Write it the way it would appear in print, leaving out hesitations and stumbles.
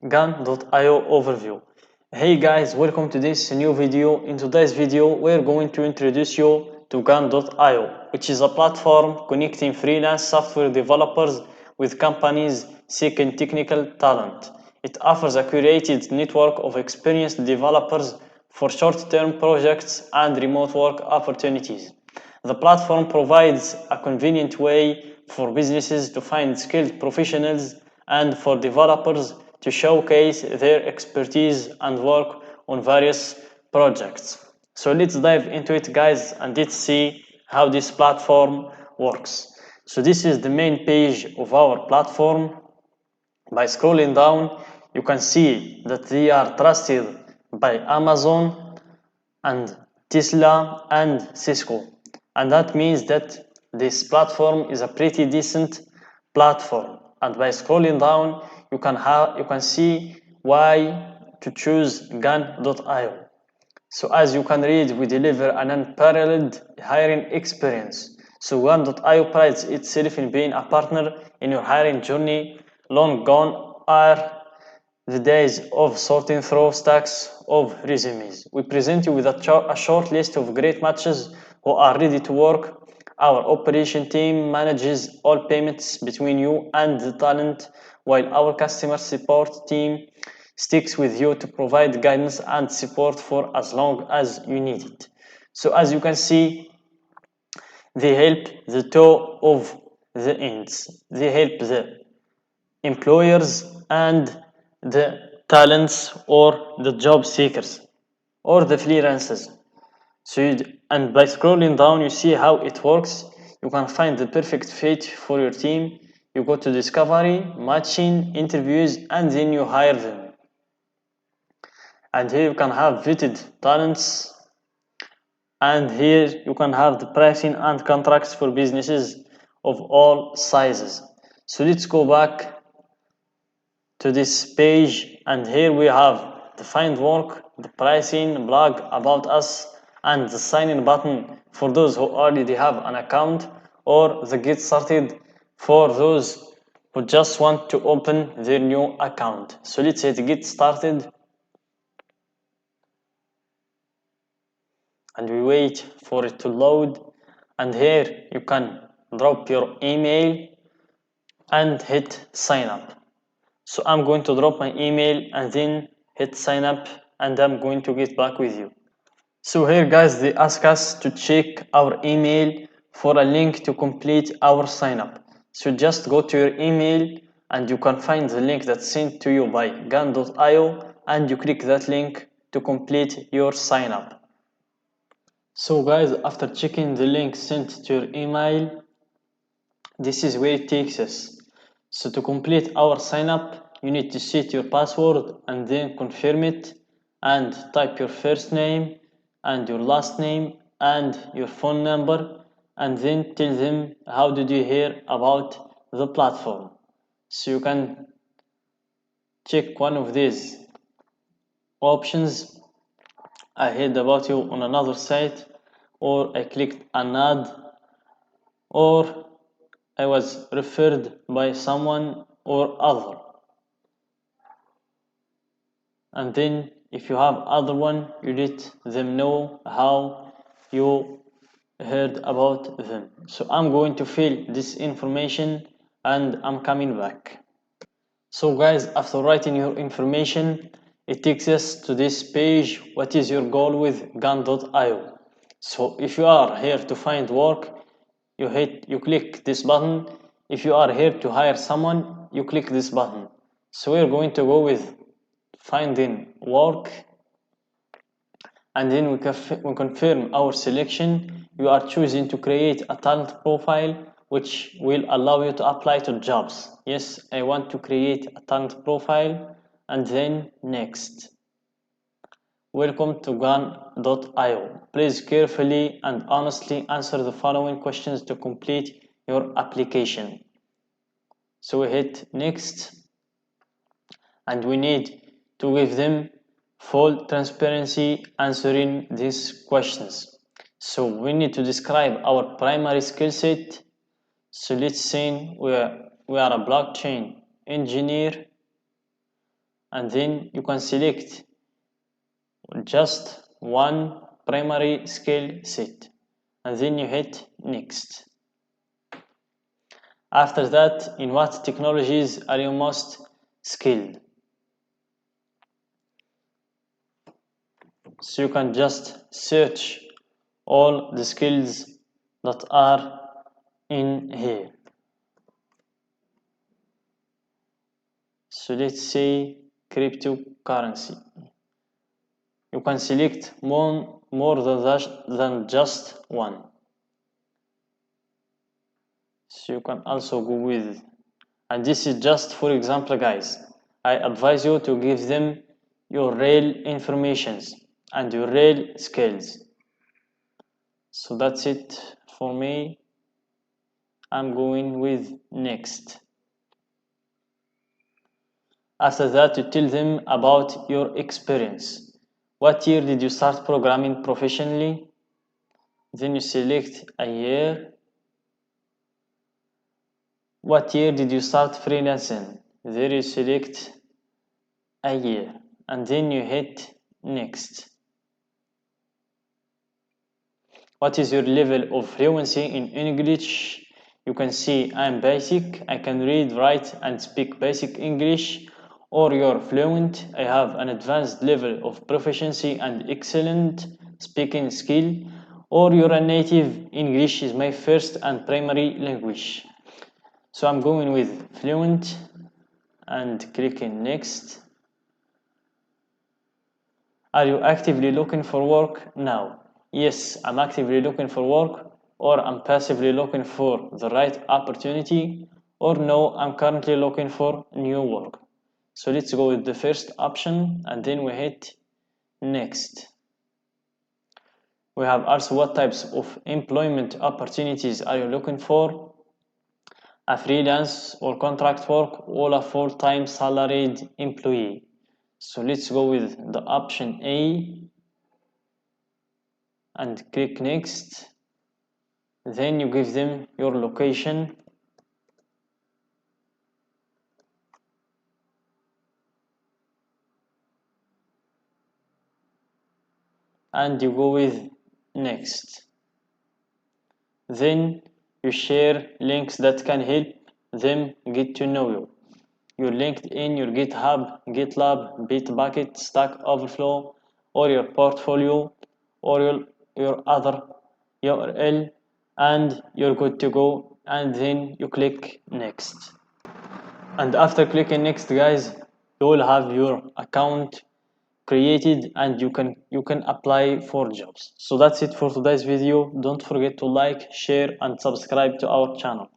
Gun.io overview. Hey guys, welcome to this new video. In today's video, we're going to introduce you to Gun.io, which is a platform connecting freelance software developers with companies seeking technical talent. It offers a curated network of experienced developers for short-term projects and remote work opportunities. The platform provides a convenient way for businesses to find skilled professionals and for developers to showcase their expertise and work on various projects. So let's dive into it, guys, and let's see how this platform works. So this is the main page of our platform. By scrolling down, you can see that they are trusted by Amazon and Tesla and Cisco. And that means that this platform is a pretty decent platform. And by scrolling down, you can see why to choose Gun.io. So as you can read, we deliver an unparalleled hiring experience. So Gun.io prides itself in being a partner in your hiring journey. Long gone are the days of sorting through stacks of resumes. We present you with a short list of great matches who are ready to work. Our operation team manages all payments between you and the talent, while our customer support team sticks with you to provide guidance and support for as long as you need it. So as you can see, they help the toe of the ends. They help the employers and the talents or the job seekers or the freelancers. And by scrolling down, you see how it works. You can find the perfect fit for your team. You go to discovery, matching, interviews, and then you hire them. And here you can have vetted talents. And here you can have the pricing and contracts for businesses of all sizes. So let's go back to this page, and here we have the find work, the pricing, blog about us, and the sign in button for those who already have an account, or the get started for those who just want to open their new account. So let's hit get started, and we wait for it to load. And here you can drop your email and hit sign up. So I'm going to drop my email and then hit sign up, and I'm going to get back with you. So here guys, they ask us to check our email for a link to complete our sign up. So just go to your email and you can find the link that's sent to you by Gun.io, and you click that link to complete your sign up. So guys, after checking the link sent to your email, this is where it takes us. So to complete our sign up, you need to set your password and then confirm it, and type your first name and your last name and your phone number, and then tell them how did you hear about the platform. So you can check one of these options. I heard about you on another site, or I clicked an ad, or I was referred by someone or other. And then if you have other one, you let them know how you heard about them. So I'm going to fill this information and I'm coming back. So guys, after writing your information, it takes us to this page. What is your goal with Gun.io? So if you are here to find work, you click this button. If you are here to hire someone, you click this button. So we're going to go with finding work, and then we confirm our selection. You are choosing to create a talent profile which will allow you to apply to jobs. Yes, I want to create a talent profile, and then next. Welcome to Gun.io. Please carefully and honestly answer the following questions to complete your application. So we hit next, and we need to give them full transparency answering these questions. So we need to describe our primary skill set. So let's say we are a blockchain engineer, and then you can select just one primary skill set, and then you hit next. After that, in what technologies are you most skilled? So you can just search all the skills that are in here. So let's say cryptocurrency. You can select more than just one. So you can also go with, and this is just for example, guys. I advise you to give them your real informations and your real skills. So that's it for me. I'm going with next. After that, you tell them about your experience. What year did you start programming professionally? Then you select a year. What year did you start freelancing? There you select a year and then you hit next. What is your level of fluency in English? You can see I'm basic, I can read, write and speak basic English, or you're fluent, I have an advanced level of proficiency and excellent speaking skill, or you're a native, English is my first and primary language. So I'm going with fluent and clicking next. Are you actively looking for work now? Yes, I'm actively looking for work, or I'm passively looking for the right opportunity, or no, I'm currently looking for new work. So let's go with the first option and then we hit next. We have also what types of employment opportunities are you looking for? A freelance or contract work, or a full-time salaried employee. So let's go with the option A and click next. Then you give them your location and you go with next. Then you share links that can help them get to know you. Your LinkedIn, your GitHub, GitLab, Bitbucket, Stack Overflow, or your portfolio, or your other URL, and you're good to go. And then you click next. And after clicking next, guys, you will have your account created and you can apply for jobs. So that's it for today's video. Don't forget to like, share and subscribe to our channel.